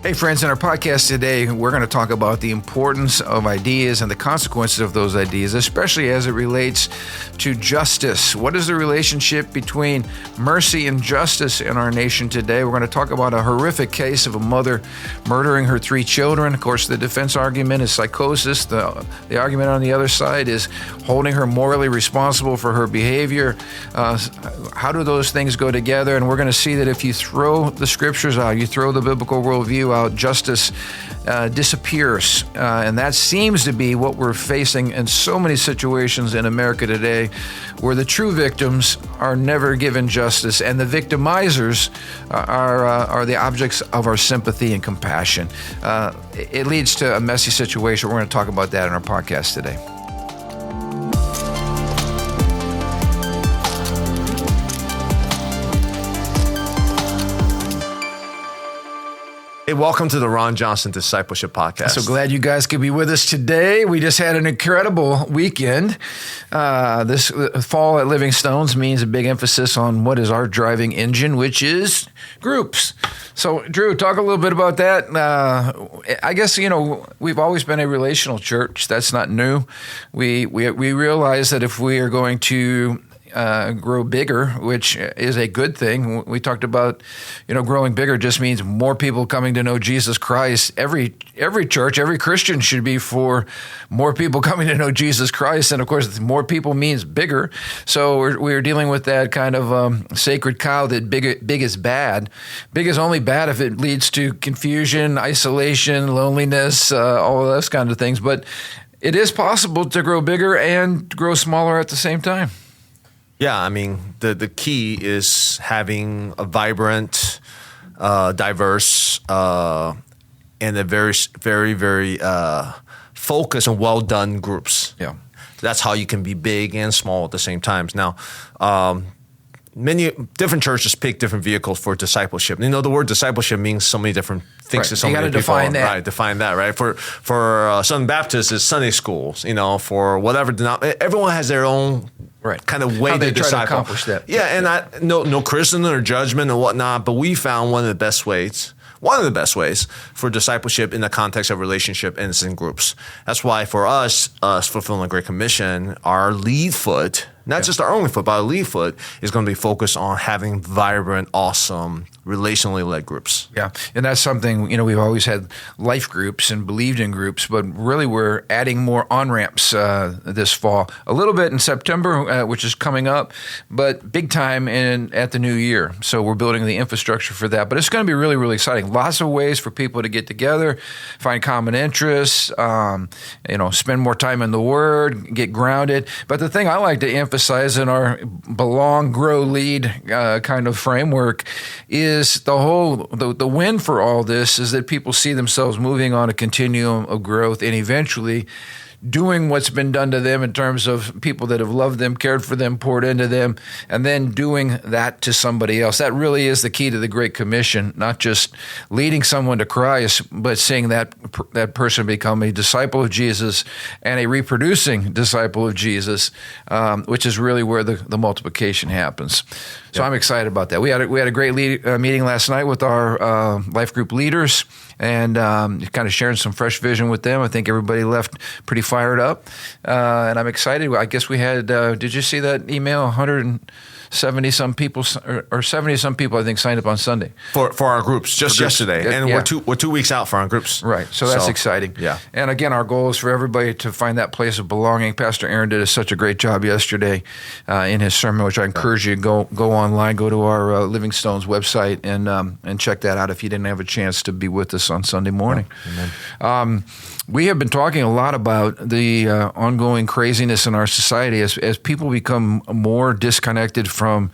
Hey friends, in our podcast today, we're going to talk about the importance of ideas and the consequences of those ideas, especially as it relates to justice. What is the relationship between mercy and justice in our nation today? We're going to talk about a horrific case of a mother murdering her 3 children. Of course, the defense argument is psychosis. The argument on the other side is holding her morally responsible for her behavior. How do those things go together? And we're going to see that if you throw the scriptures out, you throw the biblical worldview out, justice disappears. And that seems to be what we're facing in so many situations in America today, where the true victims are never given justice and the victimizers are the objects of our sympathy and compassion. It leads to a messy situation. We're going to talk about that in our podcast today. Hey, welcome to the Ron Johnson Discipleship Podcast. So glad you guys could be with us today. We just had an incredible weekend. This fall at Living Stones means a big emphasis on what is our driving engine, which is groups. So, Drew, talk a little bit about that. I guess, we've always been a relational church. That's not new. We realize that if we are going to grow bigger, which is a good thing. We talked about, growing bigger just means more people coming to know Jesus Christ. Every church, every Christian should be for more people coming to know Jesus Christ. And of course, more people means bigger. So we're dealing with that kind of sacred cow that big is bad. Big is only bad if it leads to confusion, isolation, loneliness, all of those kind of things. But it is possible to grow bigger and grow smaller at the same time. Yeah, I mean, the key is having a vibrant, diverse, and a very, very, very focused and well-done groups. Yeah. That's how you can be big and small at the same time. Now, many different churches pick different vehicles for discipleship. The word discipleship means so many different things to so many people. Define that. Right, define that, right? For Southern Baptists, it's Sunday schools, for whatever. Everyone has their own kind of way to disciple. To accomplish that. Yeah, and no criticism or judgment or whatnot, but we found one of the best ways for discipleship in the context of relationship and in groups. That's why for us fulfilling the Great Commission, our lead foot, not just our only foot, but our lead foot is going to be focused on having vibrant, awesome, relationally led groups. Yeah, and that's something, we've always had life groups and believed in groups, but really we're adding more on-ramps this fall. A little bit in September, which is coming up, but big time at the new year. So we're building the infrastructure for that. But it's going to be really, really exciting. Lots of ways for people to get together, find common interests, spend more time in the Word, get grounded. But the thing I like to emphasize in our belong, grow, lead kind of framework is the win for all this is that people see themselves moving on a continuum of growth and eventually doing what's been done to them in terms of people that have loved them, cared for them, poured into them, and then doing that to somebody else. That really is the key to the Great Commission, not just leading someone to Christ, but seeing that person become a disciple of Jesus and a reproducing disciple of Jesus, which is really where the multiplication happens. So I'm excited about that. We had a great meeting last night with our life group leaders and kind of sharing some fresh vision with them. I think everybody left pretty fired up, and I'm excited. I guess we had, did you see that email? 170-some people, or 70-some people, I think, signed up on Sunday. For our groups, just yesterday. And yeah. we're 2 weeks out for our groups. Right, so that's exciting. Yeah. And again, our goal is for everybody to find that place of belonging. Pastor Aaron did such a great job yesterday in his sermon, which I encourage you to go online, go to our Living Stones website and check that out if you didn't have a chance to be with us on Sunday morning. Amen. We have been talking a lot about the ongoing craziness in our society as people become more disconnected from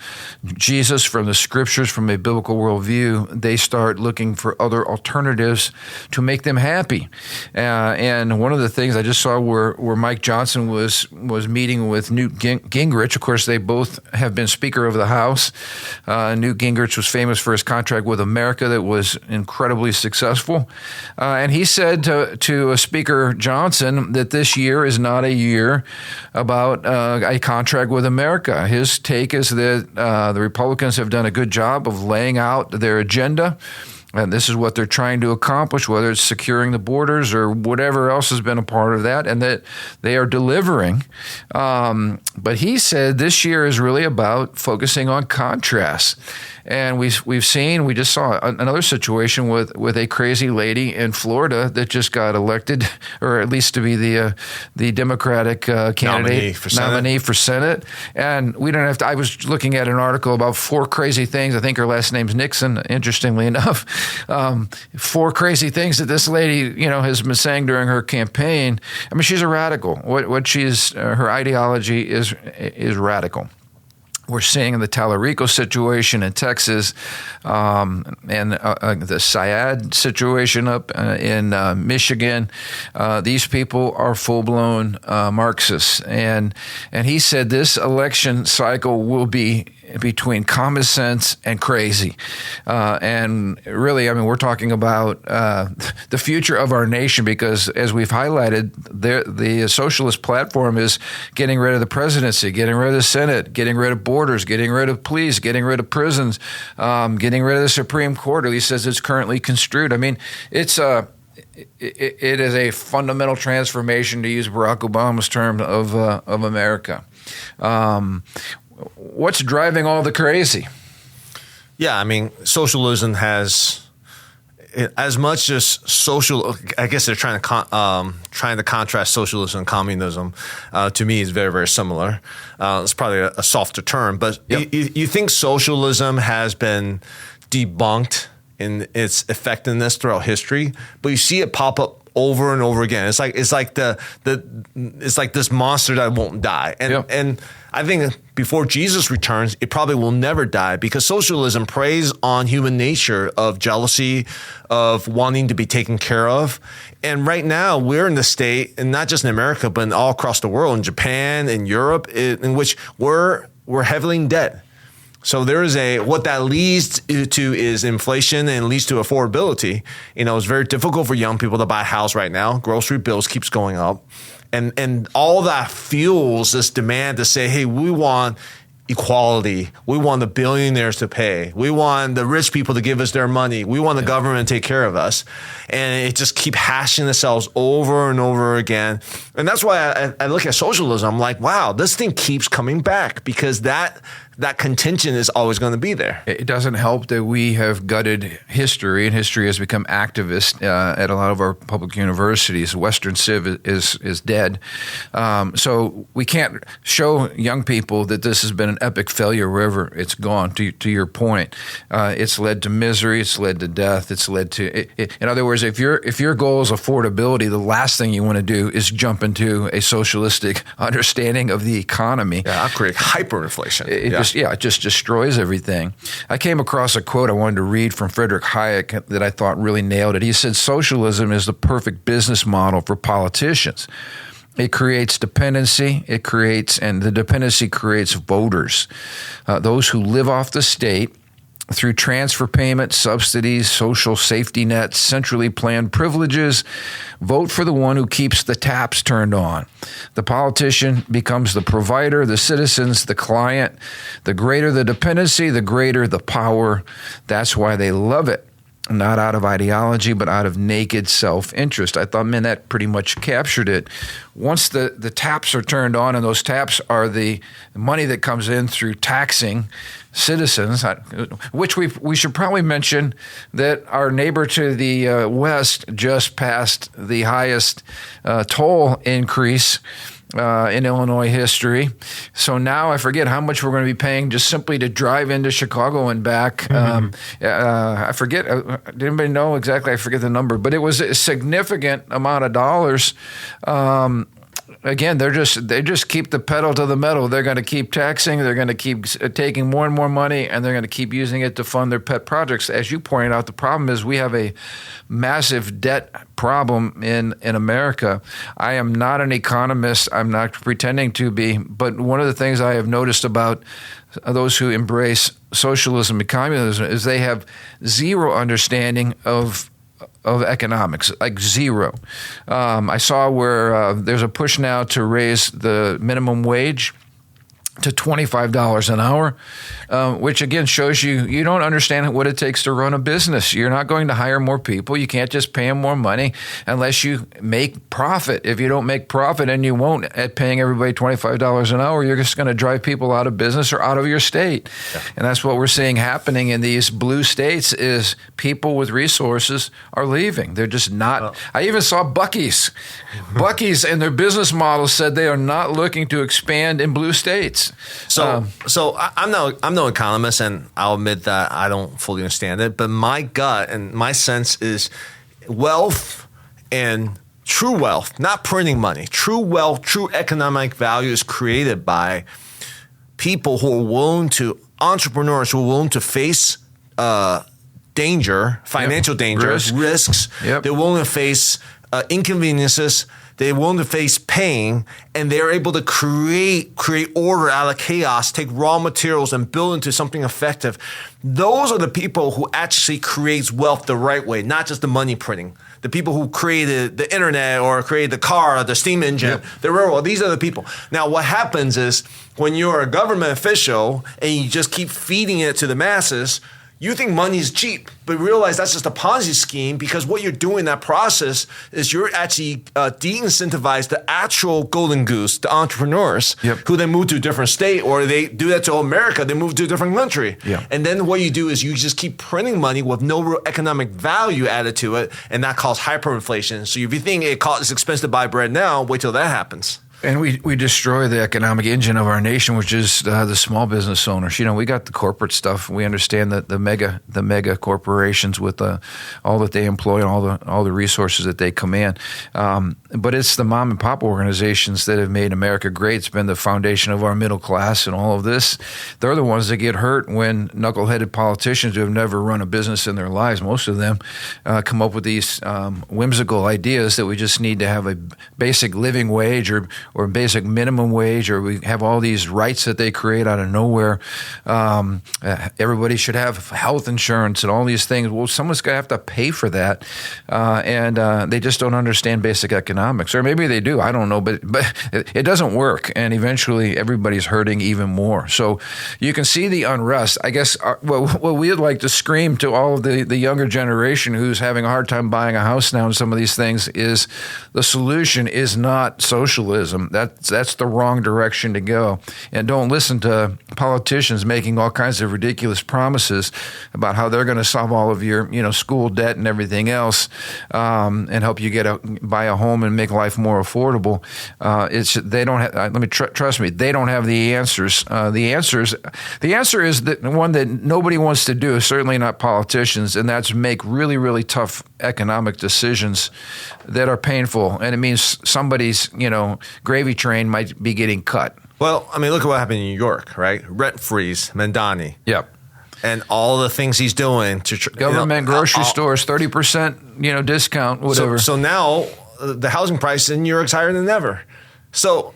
Jesus, from the scriptures, from a biblical worldview. They start looking for other alternatives to make them happy. And one of the things I just saw where Mike Johnson was meeting with Newt Gingrich. Of course, they both have been Speaker of the House. Newt Gingrich was famous for his contract with America that was incredibly successful. And he said to Speaker Johnson that this year is not a year about a contract with America. His take is that the Republicans have done a good job of laying out their agenda. And this is what they're trying to accomplish, whether it's securing the borders or whatever else has been a part of that, and that they are delivering. But he said this year is really about focusing on contrast. And we just saw another situation with a crazy lady in Florida that just got elected, or at least to be the Democratic candidate nominee for Senate. And we don't have to. I was looking at an article about 4 crazy things. I think her last name's Nixon. Interestingly enough, 4 crazy things that this lady, has been saying during her campaign. I mean, she's a radical. What she's her ideology is radical. We're seeing in the Tallarico situation in Texas, and the Syed situation up in Michigan. These people are full-blown Marxists, and he said this election cycle will be between common sense and crazy. And really, I mean, we're talking about the future of our nation, because as we've highlighted, the socialist platform is getting rid of the presidency, getting rid of the Senate, getting rid of borders, getting rid of police, getting rid of prisons, getting rid of the Supreme Court, at least as it's currently construed. I mean, it is a fundamental transformation, to use Barack Obama's term, of America. What's driving all the crazy? Yeah, I mean, socialism has, as much as social, I guess they're trying to contrast socialism and communism. To me, is very, very similar. It's probably a softer term, but yep. You think socialism has been debunked in its effectiveness throughout history, but you see it pop up over and over again. It's like this monster that won't die. And I think before Jesus returns, it probably will never die, because socialism preys on human nature of jealousy, of wanting to be taken care of. And right now we're in the state, and not just in America, but all across the world, in Japan, in Europe, in which we're heavily in debt. So there is what that leads to is inflation, and leads to affordability. It's very difficult for young people to buy a house right now. Grocery bills keeps going up. And all that fuels this demand to say, hey, we want equality. We want the billionaires to pay. We want the rich people to give us their money. We want the government to take care of us. And it just keep hashing themselves over and over again. And that's why I look at socialism. I'm like, wow, this thing keeps coming back, because that contention is always going to be there. It doesn't help that we have gutted history, and history has become activist at a lot of our public universities. Western Civ is dead. So we can't show young people that this has been an epic failure wherever it's gone, to your point. It's led to misery. It's led to death. It's led to, in other words, if your goal is affordability, the last thing you want to do is jump into a socialistic understanding of the economy. Yeah, I'll create hyperinflation. It just destroys everything. I came across a quote I wanted to read from Friedrich Hayek that I thought really nailed it. He said, socialism is the perfect business model for politicians. It creates dependency, and the dependency creates voters, those who live off the state through transfer payments, subsidies, social safety nets, centrally planned privileges. Vote for the one who keeps the taps turned on. The politician becomes the provider, the citizens, the client. The greater the dependency, the greater the power. That's why they love it. Not out of ideology, but out of naked self-interest. I thought, man, that pretty much captured it. Once the taps are turned on, and those taps are the money that comes in through taxing citizens, which we should probably mention that our neighbor to the west just passed the highest toll increase in Illinois history. So now I forget how much we're going to be paying just simply to drive into Chicago and back. Mm-hmm. I forget. Did anybody know exactly? I forget the number, but it was a significant amount of dollars. Again, they just keep the pedal to the metal. They're going to keep taxing. They're going to keep taking more and more money, and they're going to keep using it to fund their pet projects. As you pointed out, the problem is we have a massive debt problem in America. I am not an economist. I'm not pretending to be, but one of the things I have noticed about those who embrace socialism and communism is they have zero understanding of economics, like zero. I saw where there's a push now to raise the minimum wage. to $25 an hour, which again shows you don't understand what it takes to run a business. You're not going to hire more people. You can't just pay them more money unless you make profit. If you don't make profit, and you won't at paying everybody $25 an hour, you're just going to drive people out of business or out of your state. Yeah. And that's what we're seeing happening in these blue states is people with resources are leaving. They're just not. Oh. I even saw Buc-ee's. Buc-ee's and their business model said they are not looking to expand in blue states. So I'm no economist, and I'll admit that I don't fully understand it. But my gut and my sense is wealth and true wealth, not printing money. True wealth, true economic value is created by people who are willing to, entrepreneurs who are willing to face danger, financial danger, risks. Yep. They're willing to face inconveniences. They're willing to face pain, and they're able to create order out of chaos, take raw materials and build into something effective. Those are the people who actually creates wealth the right way, not just the money printing. The people who created the internet or created the car, or the steam engine, the railroad. These are the people. Now, what happens is when you're a government official and you just keep feeding it to the masses, you think money is cheap, but realize that's just a Ponzi scheme, because what you're doing in that process is you're actually de-incentivize the actual golden goose, the entrepreneurs, who then move to a different state, or they do that to America, they move to a different country. And then what you do is you just keep printing money with no real economic value added to it, and that causes hyperinflation. So if you think it's expensive to buy bread now, wait till that happens. And we destroy the economic engine of our nation, which is the small business owners. We got the corporate stuff. We understand that the mega corporations with all that they employ and all the resources that they command. But it's the mom and pop organizations that have made America great. It's been the foundation of our middle class and all of this. They're the ones that get hurt when knuckleheaded politicians who have never run a business in their lives, most of them, come up with these whimsical ideas that we just need to have a basic living wage or basic minimum wage, or we have all these rights that they create out of nowhere. Everybody should have health insurance and all these things. Well, someone's going to have to pay for that, and they just don't understand basic economics. Or maybe they do, I don't know, but it doesn't work, and eventually everybody's hurting even more. So you can see the unrest. I guess what we'd like to scream to all of the younger generation who's having a hard time buying a house now and some of these things is the solution is not socialism. That's the wrong direction to go. And don't listen to politicians making all kinds of ridiculous promises about how they're going to solve all of your school debt and everything else, and help you buy a home and make life more affordable. They don't have. Trust me, they don't have the answers. The answer is the one that nobody wants to do. Certainly not politicians, and that's make really, really tough economic decisions that are painful, and it means somebody's gravy train might be getting cut. Well, I mean, look at what happened in New York, right? Rent freeze, Mandani. Yep. And all the things he's doing to government, grocery stores, 30%, discount, whatever. So now the housing price in New York is higher than ever. So,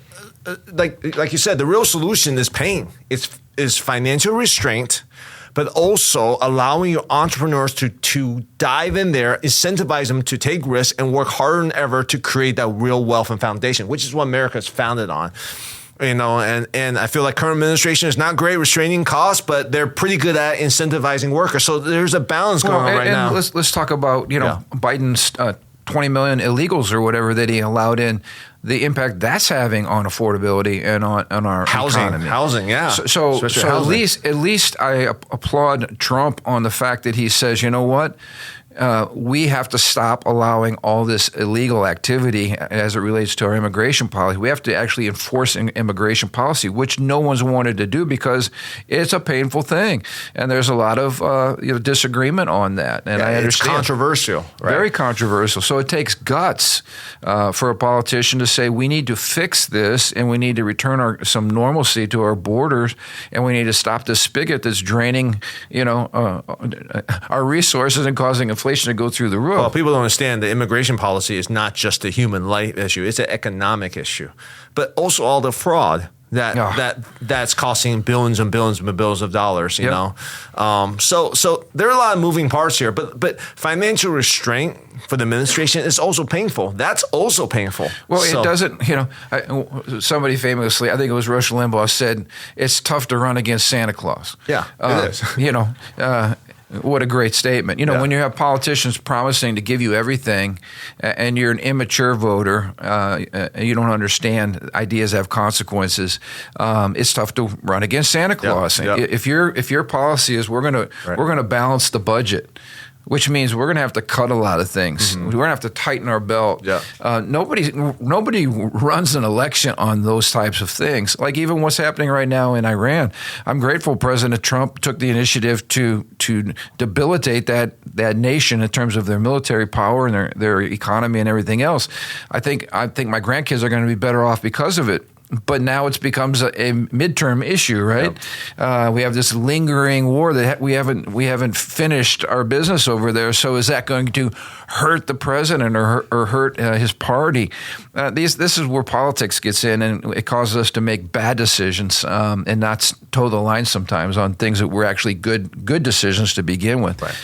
like you said, the real solution is pain. It's financial restraint, but also allowing your entrepreneurs to dive in there, incentivize them to take risks and work harder than ever to create that real wealth and foundation, which is what America is founded on. And I feel like current administration is not great restraining costs, but they're pretty good at incentivizing workers. So there's a balance going on right now. Let's talk about Biden's 20 million illegals or whatever that he allowed in. The impact that's having on affordability and on our economy. Housing, yeah. So at least I applaud Trump on the fact that he says, you know what? We have to stop allowing all this illegal activity as it relates to our immigration policy. We have to actually enforce immigration policy, which no one's wanted to do because it's a painful thing. And there's a lot of disagreement on that. And I understand. It's controversial. Right? Very controversial. So it takes guts for a politician to say we need to fix this and we need to return some normalcy to our borders and we need to stop this spigot that's draining our resources and causing inflation to go through the roof. Well, people don't understand the immigration policy is not just a human life issue; it's an economic issue, but also all the fraud that's costing billions and billions and billions of dollars. So there are a lot of moving parts here, but financial restraint for the administration is also painful. That's also painful. Well, it doesn't, somebody famously, I think it was Rush Limbaugh, said it's tough to run against Santa Claus. Yeah, it is. What a great statement. When you have politicians promising to give you everything and you're an immature voter, you don't understand ideas have consequences, it's tough to run against Santa Claus. Yep. If your policy is we're going to balance the budget, which means we're going to have to cut a lot of things. We're going to have to tighten our belt. Yeah. Nobody runs an election on those types of things. Like even what's happening right now in Iran. I'm grateful President Trump took the initiative to debilitate that nation in terms of their military power and their economy and everything else. I think my grandkids are going to be better off because of it. But now it becomes a midterm issue, right? Yep. We have this lingering war that we haven't finished our business over there. So is that going to hurt the president or hurt his party? This is where politics gets in, and it causes us to make bad decisions and not toe the line sometimes on things that were actually good decisions to begin with. Right.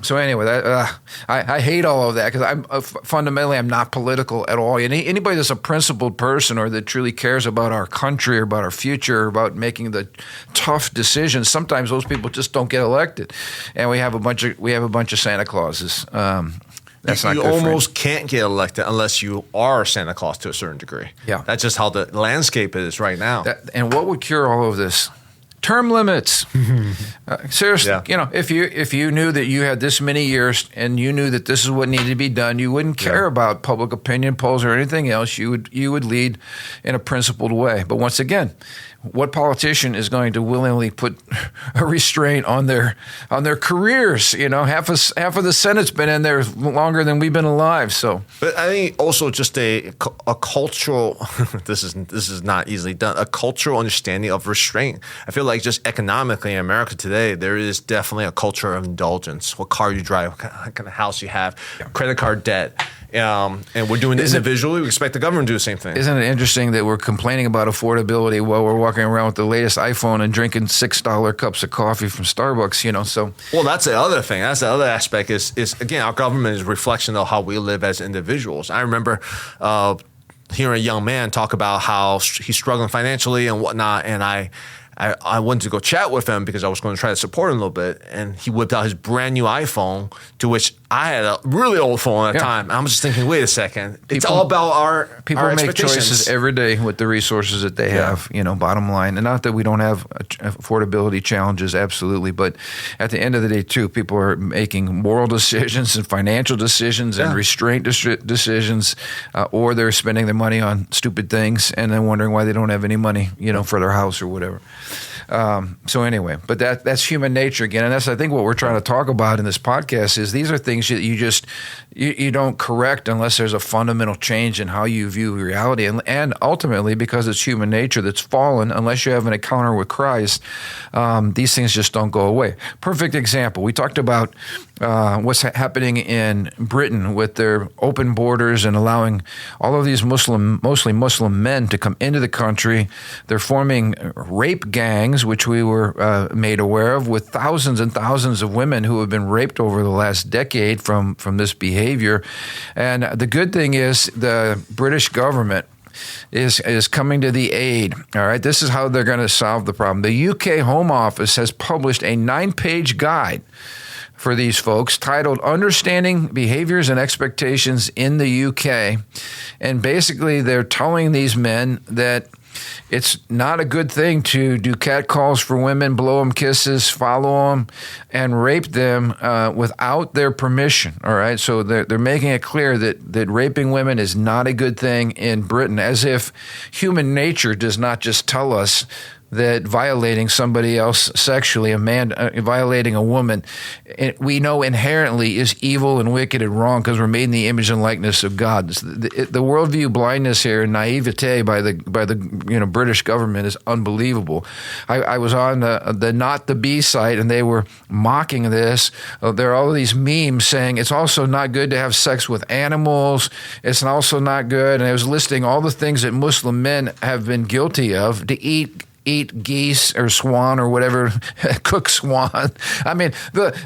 So anyway, I hate all of that because I'm not political at all. Anybody that's a principled person or that truly cares about our country or about our future or about making the tough decisions, sometimes those people just don't get elected, and we have a bunch of Santa Clauses. That's not you good almost can't get elected unless you are Santa Claus to a certain degree. Yeah, that's just how the landscape is right now. And what would cure all of this? Term limits. Seriously, if you knew that you had this many years and you knew that this is what needed to be done, you wouldn't care about public opinion polls or anything else. You would lead in a principled way. But once again, what politician is going to willingly put a restraint on their careers? Half of the Senate's been in there longer than we've been alive. So, but I think also just a cultural. This is not easily done. A cultural understanding of restraint. I feel like just economically in America today, there is definitely a culture of indulgence. What car you drive, what kind of house you have, credit card debt. And we're doing this individually. We expect the government to do the same thing. Isn't it interesting that we're complaining about affordability while we're walking around with the latest iPhone and drinking $6 cups of coffee from Starbucks? So well, that's the other thing. That's the other aspect. Is again, our government is a reflection of how we live as individuals. I remember hearing a young man talk about how he's struggling financially and whatnot, and I wanted to go chat with him because I was going to try to support him a little bit, and he whipped out his brand new iPhone, to which I had a really old phone at the time. I'm just thinking, wait a second. It's all about our make choices every day with the resources that they have, bottom line. And not that we don't have affordability challenges, absolutely. But at the end of the day, too, people are making moral decisions and financial decisions and restraint decisions, or they're spending their money on stupid things and then wondering why they don't have any money, for their house or whatever. So anyway, but that's human nature again, and that's I think what we're trying to talk about in this podcast is these are things that you don't correct unless there's a fundamental change in how you view reality, and ultimately because it's human nature that's fallen, unless you have an encounter with Christ, these things just don't go away. Perfect example. We talked about what's happening in Britain with their open borders and allowing all of these mostly Muslim men to come into the country. They're forming rape gangs, which we were made aware of, with thousands and thousands of women who have been raped over the last decade from this behavior. And the good thing is the British government is coming to the aid. All right, this is how they're going to solve the problem. The UK Home Office has published a 9-page guide for these folks titled Understanding Behaviors and Expectations in the UK. And basically they're telling these men that it's not a good thing to do catcalls for women, blow them kisses, follow them, and rape them without their permission. All right, so they're making it clear that raping women is not a good thing in Britain, as if human nature does not just tell us that violating somebody else sexually, a man violating a woman, we know inherently is evil and wicked and wrong because we're made in the image and likeness of God. The worldview blindness here and naivete by the British government is unbelievable. I was on the Not the Bee site and they were mocking this. There are all these memes saying it's also not good to have sex with animals. It's also not good. And I was listing all the things that Muslim men have been guilty of, to eat eat geese or swan or whatever, cook swan. I mean,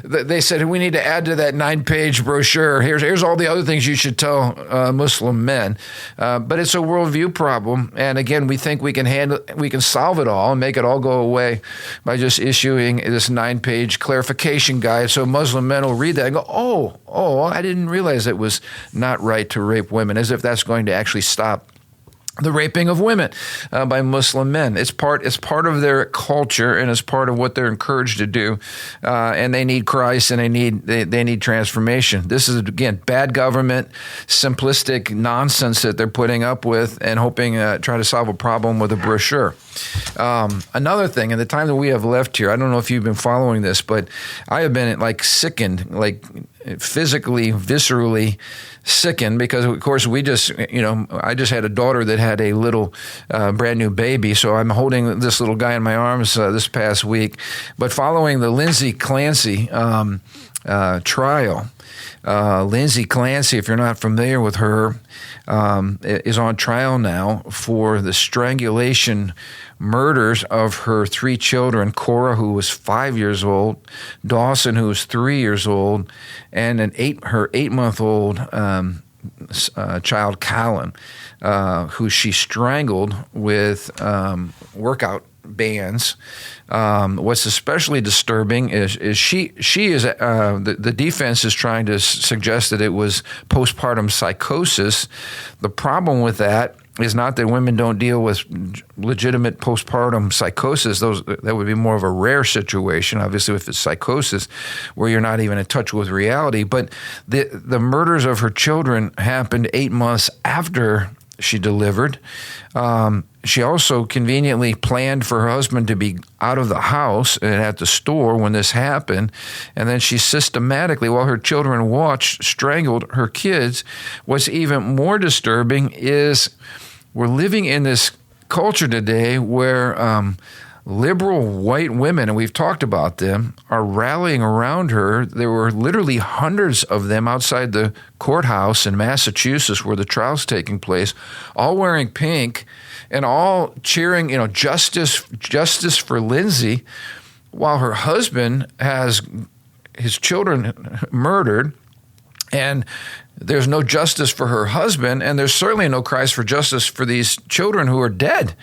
they said we need to add to that 9-page brochure. Here's all the other things you should tell Muslim men. But it's a worldview problem, and again, we think we can solve it all and make it all go away by just issuing this 9-page clarification guide, so Muslim men will read that and go, oh, I didn't realize it was not right to rape women, as if that's going to actually stop the raping of women by Muslim men. It's part of their culture, and it's part of what they're encouraged to do. And they need Christ, and they need transformation. This is, again, bad government, simplistic nonsense that they're putting up with and hoping try to solve a problem with a brochure. Another thing, in the time that we have left here, I don't know if you've been following this, but I have been sickened, physically, viscerally sickened, because of course I just had a daughter that had a little brand new baby, so I'm holding this little guy in my arms this past week. But following the Lindsay Clancy trial, Lindsay Clancy, if you're not familiar with her, is on trial now for the strangulation murders of her 3 children, Cora, who was 5 years old, Dawson, who was 3 years old, and her 8-month-old child, Callan, who she strangled with workout bands. What's especially disturbing is she is the defense is trying to suggest that it was postpartum psychosis. The problem with that is not that women don't deal with legitimate postpartum psychosis. That would be more of a rare situation, obviously, if it's psychosis, where you're not even in touch with reality. But the murders of her children happened 8 months after she delivered. She also conveniently planned for her husband to be out of the house and at the store when this happened. And then she systematically, while her children watched, strangled her kids. What's even more disturbing is we're living in this culture today where liberal white women, and we've talked about them, are rallying around her. There were literally hundreds of them outside the courthouse in Massachusetts where the trial's taking place, all wearing pink and all cheering, justice for Lindsay, while her husband has his children murdered. And there's no justice for her husband, and there's certainly no cries for justice for these children who are dead.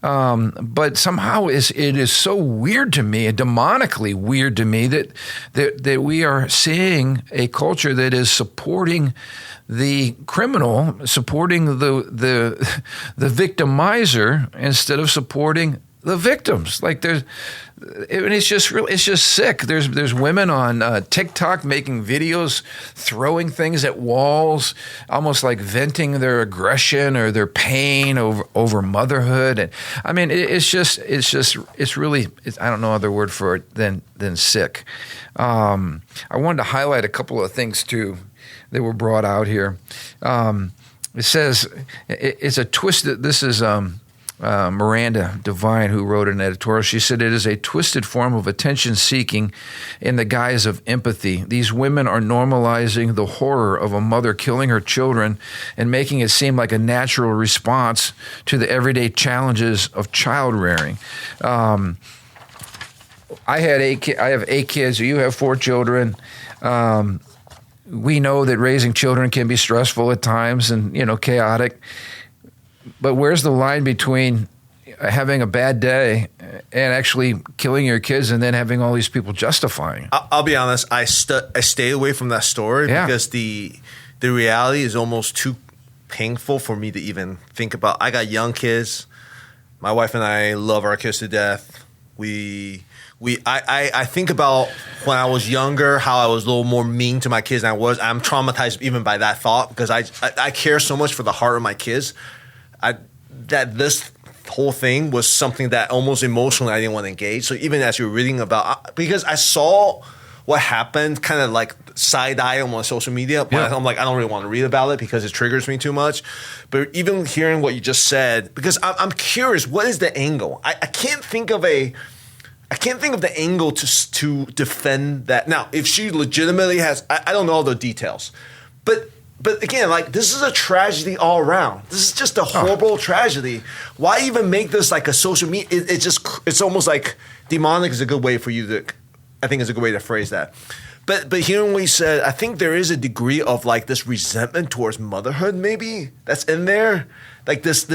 But somehow it is so weird to me, demonically weird to me, that we are seeing a culture that is supporting the criminal, supporting the victimizer instead of supporting the victims. It's just sick. There's women on TikTok making videos, throwing things at walls, almost like venting their aggression or their pain over motherhood. And I mean, it's really I don't know other word for it than sick. I wanted to highlight a couple of things too that were brought out here. It says it's a twisted. This is. Miranda Devine, who wrote an editorial, she said it is a twisted form of attention-seeking in the guise of empathy. These women are normalizing the horror of a mother killing her children and making it seem like a natural response to the everyday challenges of child rearing. I have 8 kids. You have 4 children. We know that raising children can be stressful at times and chaotic. But where's the line between having a bad day and actually killing your kids and then having all these people justifying? I'll be honest. I stay away from that story because the reality is almost too painful for me to even think about. I got young kids. My wife and I love our kids to death. I think about when I was younger, how I was a little more mean to my kids than I was. I'm traumatized even by that thought because I care so much for the heart of my kids. That this whole thing was something that almost emotionally I didn't want to engage. So even as you're reading about, because I saw what happened kind of like side-eye on social media, but I'm like, I don't really want to read about it because it triggers me too much. But even hearing what you just said, because I'm curious, what is the angle? I can't think of the angle to defend that. Now, if she legitimately has, I don't know all the details, but But again, like, this is a tragedy all around. This is just a horrible tragedy. Why even make this like a social media? It's almost like demonic is a good way for you to, I think is a good way to phrase that. But hearing what you said, I think there is a degree of like this resentment towards motherhood maybe that's in there. Like this,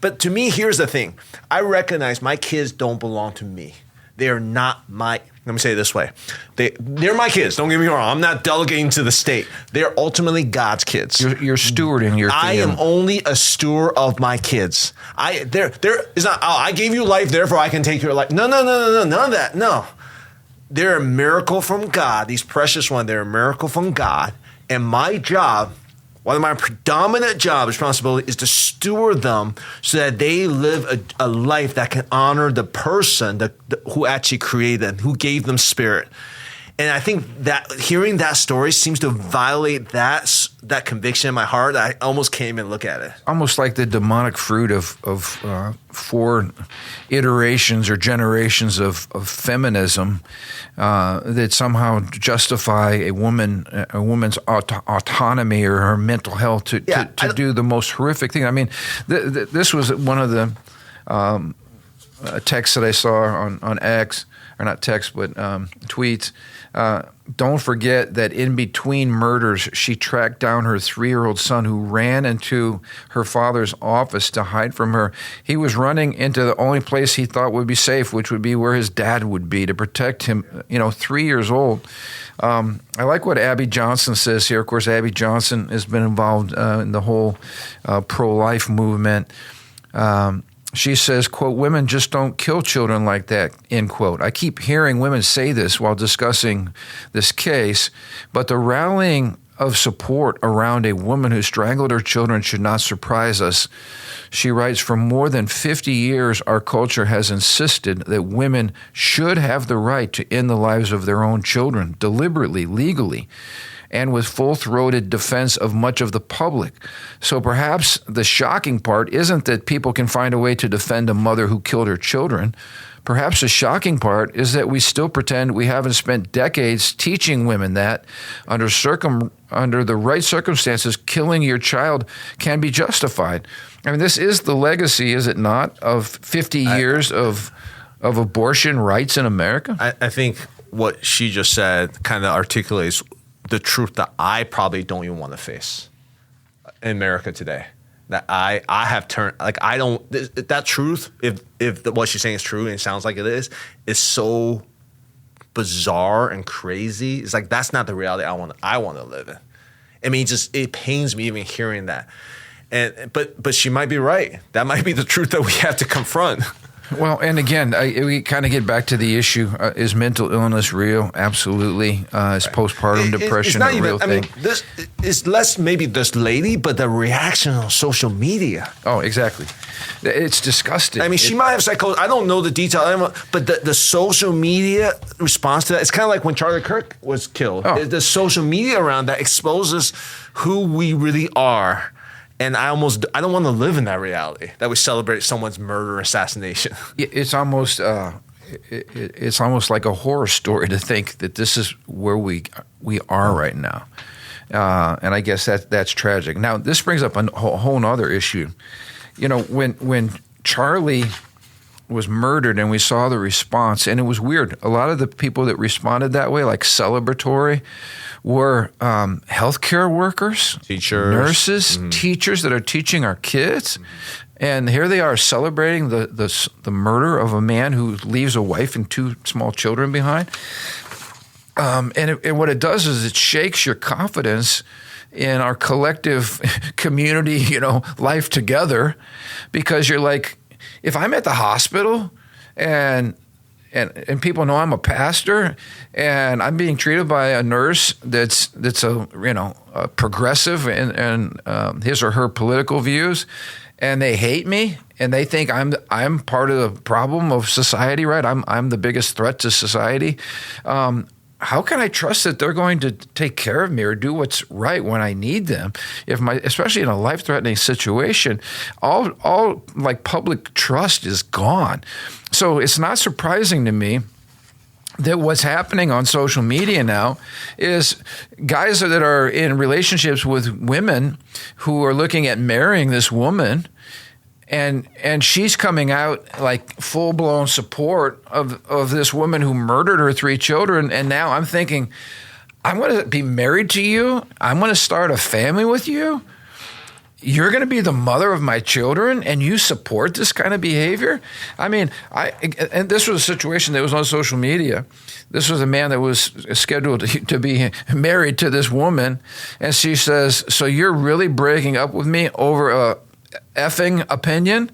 but to me, here's the thing. I recognize my kids don't belong to me. They are not my, let me say it this way. They're my kids. Don't get me wrong. I'm not delegating to the state. They're ultimately God's kids. You're stewarding your I am only a steward of my kids. There is not, I gave you life, therefore I can take your life. No, none of that. No. They're a miracle from God. These precious ones, they're a miracle from God. And my job, one of my predominant job responsibility is to steward them so that they live a life that can honor the person who actually created them, who gave them spirit. And I think that hearing that story seems to violate that conviction in my heart. I almost can't even look at it. Almost like the demonic fruit of 4 iterations or generations of feminism that somehow justify a woman's autonomy or her mental health to do the most horrific thing. I mean, this was one of the texts that I saw on X, or not text, but tweets. Don't forget that in between murders, she tracked down her 3-year-old son who ran into her father's office to hide from her. He was running into the only place he thought would be safe, which would be where his dad would be, to protect him, 3 years old. I like what Abby Johnson says here. Of course, Abby Johnson has been involved in the whole pro-life movement. She says, quote, "Women just don't kill children like that," end quote. I keep hearing women say this while discussing this case, but the rallying of support around a woman who strangled her children should not surprise us. She writes, "For more than 50 years, our culture has insisted that women should have the right to end the lives of their own children, deliberately, legally, and with full-throated defense of much of the public. So perhaps the shocking part isn't that people can find a way to defend a mother who killed her children. Perhaps the shocking part is that we still pretend we haven't spent decades teaching women that under the right circumstances, killing your child can be justified." I mean, this is the legacy, is it not, of 50 years of abortion rights in America? I think what she just said kind of articulates the truth that I probably don't even want to face in America today. That I have turned, like, I don't, that truth, if what she's saying is true and it sounds like it is so bizarre and crazy. It's like, that's not the reality I want to live in. I mean, it pains me even hearing that. But she might be right. That might be the truth that we have to confront. Well, and again, we kind of get back to the issue: is mental illness real? Absolutely. Is postpartum depression a real thing? I mean, this is less maybe this lady, but the reaction on social media. Oh, exactly. It's disgusting. I mean, she might have psychosis. I don't know the detail, but the social media response to that, it's kind of like when Charlie Kirk was killed. Oh. The social media around that exposes who we really are. And I don't want to live in that reality that we celebrate someone's murder or assassination. It's almost like a horror story to think that this is where we are right now, and I guess that's tragic. Now, this brings up a whole other issue. When Charlie was murdered and we saw the response, and it was weird. A lot of the people that responded that way, like celebratory, were healthcare workers, teachers, nurses, teachers that are teaching our kids. And here they are celebrating the murder of a man who leaves a wife and 2 small children behind. And what it does is it shakes your confidence in our collective community, life together, because you're like, if I'm at the hospital and people know I'm a pastor and I'm being treated by a nurse that's a progressive and his or her political views, and they hate me and they think I'm part of the problem of society, right? I'm the biggest threat to society. How can I trust that they're going to take care of me or do what's right when I need them? Especially in a life-threatening situation, all like public trust is gone. So it's not surprising to me that what's happening on social media now is guys that are in relationships with women who are looking at marrying this woman, and she's coming out like full-blown support of this woman who murdered her 3 children. And now I'm thinking, I'm going to be married to you. I'm going to start a family with you. You're going to be the mother of my children, and you support this kind of behavior? I mean, and this was a situation that was on social media. This was a man that was scheduled to be married to this woman, and she says, so you're really breaking up with me over a effing opinion?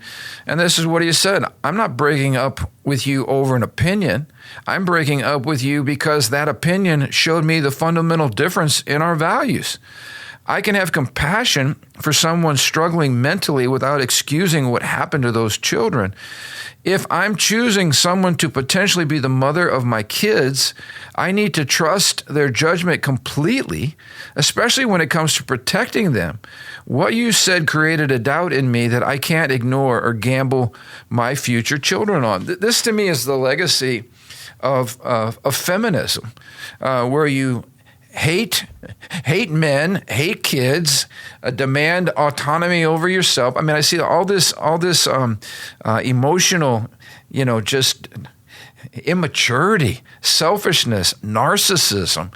And this is what he said. I'm not breaking up with you over an opinion. I'm breaking up with you because that opinion showed me the fundamental difference in our values. I can have compassion for someone struggling mentally without excusing what happened to those children. If I'm choosing someone to potentially be the mother of my kids, I need to trust their judgment completely, especially when it comes to protecting them. What you said created a doubt in me that I can't ignore or gamble my future children on. This to me is the legacy of feminism, where you hate men, hate kids, demand autonomy over yourself. I mean, I see all this emotional, just immaturity, selfishness, narcissism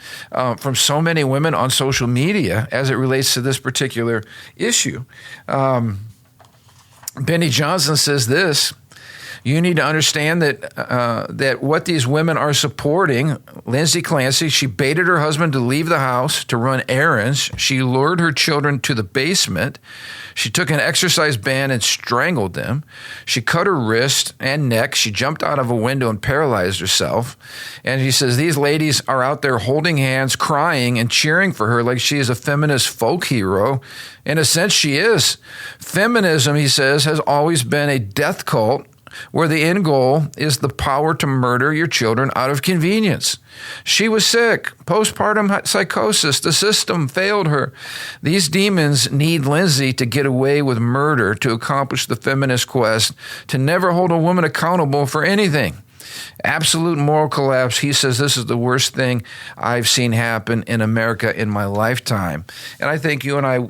from so many women on social media as it relates to this particular issue. Benny Johnson says this. You need to understand that what these women are supporting, Lindsay Clancy, she baited her husband to leave the house to run errands. She lured her children to the basement. She took an exercise band and strangled them. She cut her wrist and neck. She jumped out of a window and paralyzed herself. And he says these ladies are out there holding hands, crying and cheering for her like she is a feminist folk hero. In a sense, she is. Feminism, he says, has always been a death cult where the end goal is the power to murder your children out of convenience. She was sick, postpartum psychosis. The system failed her. These demons need Lindsay to get away with murder to accomplish the feminist quest to never hold a woman accountable for anything. Absolute moral collapse. He says this is the worst thing I've seen happen in America in my lifetime. And I think you and I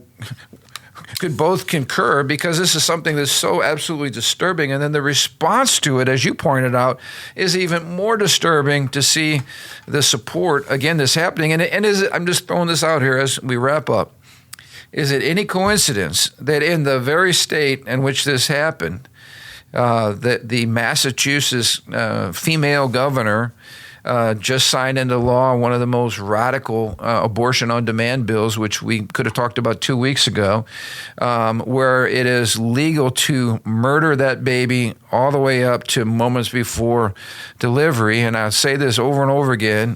could both concur, because this is something that's so absolutely disturbing. And then the response to it, as you pointed out, is even more disturbing to see the support, again, this happening. And I'm just throwing this out here as we wrap up. Is it any coincidence that in the very state in which this happened, that the Massachusetts female governor just signed into law one of the most radical abortion on demand bills, which we could have talked about 2 weeks ago, where it is legal to murder that baby all the way up to moments before delivery. And I say this over and over again.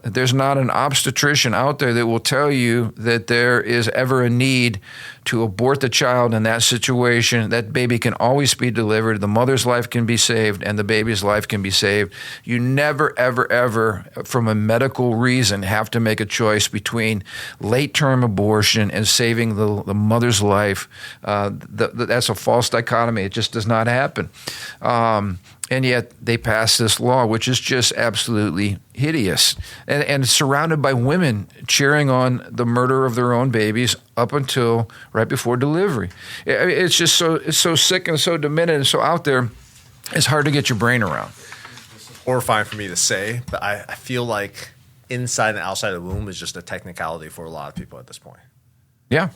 There's not an obstetrician out there that will tell you that there is ever a need to abort the child in that situation. That baby can always be delivered. The mother's life can be saved, and the baby's life can be saved. You never, ever, ever, from a medical reason, have to make a choice between late-term abortion and saving the mother's life. That's a false dichotomy. It just does not happen. And yet they passed this law, which is just absolutely hideous, and surrounded by women cheering on the murder of their own babies up until right before delivery. It's just so sick and so demented and so out there, it's hard to get your brain around. Horrifying for me to say, but I feel like inside and outside the womb is just a technicality for a lot of people at this point. Yeah.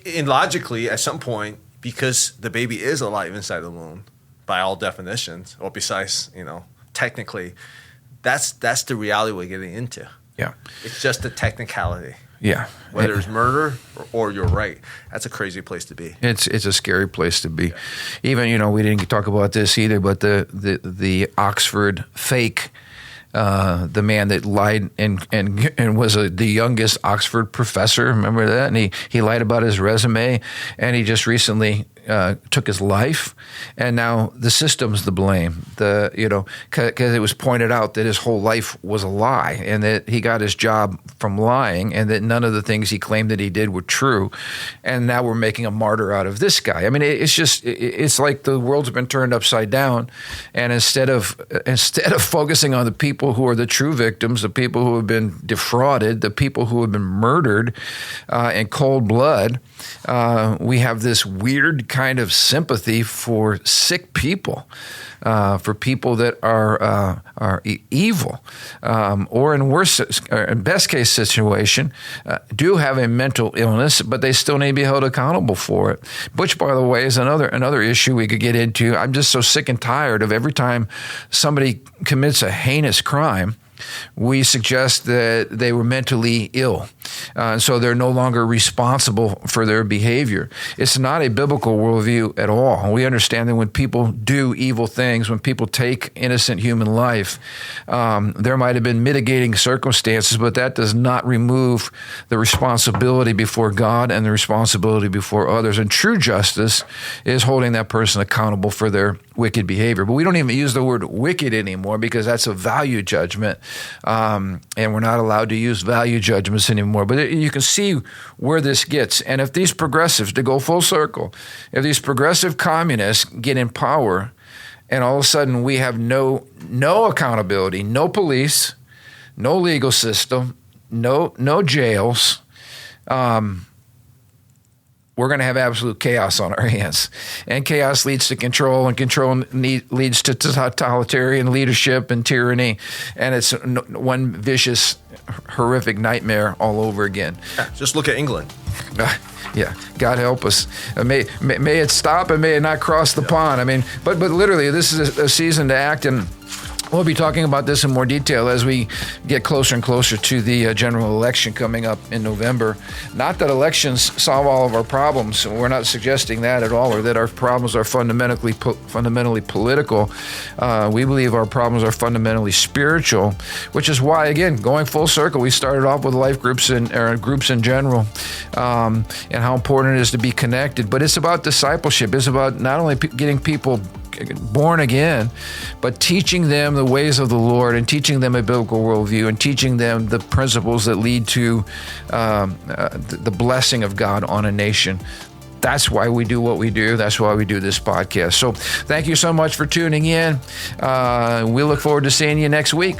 And logically, at some point, because the baby is alive inside the womb, by all definitions, or besides, technically, that's the reality we're getting into. Yeah. It's just a technicality. Yeah. Whether it's murder or you're right. That's a crazy place to be. It's a scary place to be. Yeah. Even, we didn't talk about this either, but the Oxford fake, the man that lied and was the youngest Oxford professor, remember that? And he lied about his resume, and he just recently took his life, and now the system's the blame. Because it was pointed out that his whole life was a lie, and that he got his job from lying, and that none of the things he claimed that he did were true, and now we're making a martyr out of this guy. I mean, it's like the world's been turned upside down, and instead of focusing on the people who are the true victims, the people who have been defrauded, the people who have been murdered in cold blood, we have this weird kind of sympathy for sick people, for people that are evil, or in best case situation, do have a mental illness, but they still need to be held accountable for it. Which, by the way, is another issue we could get into. I'm just so sick and tired of every time somebody commits a heinous crime, we suggest that they were mentally ill, so they're no longer responsible for their behavior. It's not a biblical worldview at all. We understand that when people do evil things, when people take innocent human life, there might have been mitigating circumstances, but that does not remove the responsibility before God and the responsibility before others. And true justice is holding that person accountable for their wicked behavior. But we don't even use the word wicked anymore because that's a value judgment. And we're not allowed to use value judgments anymore. But you can see where this gets. And if these progressives, to go full circle, if these progressive communists get in power, and all of a sudden we have no accountability, no police, no legal system, no jails, we're going to have absolute chaos on our hands. And chaos leads to control, and control leads to totalitarian leadership and tyranny. And it's one vicious, horrific nightmare all over again. Just look at England. Yeah, God help us. May it stop, and may it not cross the pond. I mean, but literally, this is a season to act, and we'll be talking about this in more detail as we get closer and closer to the general election coming up in November. Not that elections solve all of our problems. We're not suggesting that at all, or that our problems are fundamentally political. We believe our problems are fundamentally spiritual, which is why, again, going full circle, we started off with life groups and groups in general, and how important it is to be connected. But it's about discipleship. It's about not only getting people born again, but teaching them the ways of the Lord, and teaching them a biblical worldview, and teaching them the principles that lead to the blessing of God on a nation. That's why we do what we do. That's why we do this podcast. So thank you so much for tuning in. We look forward to seeing you next week.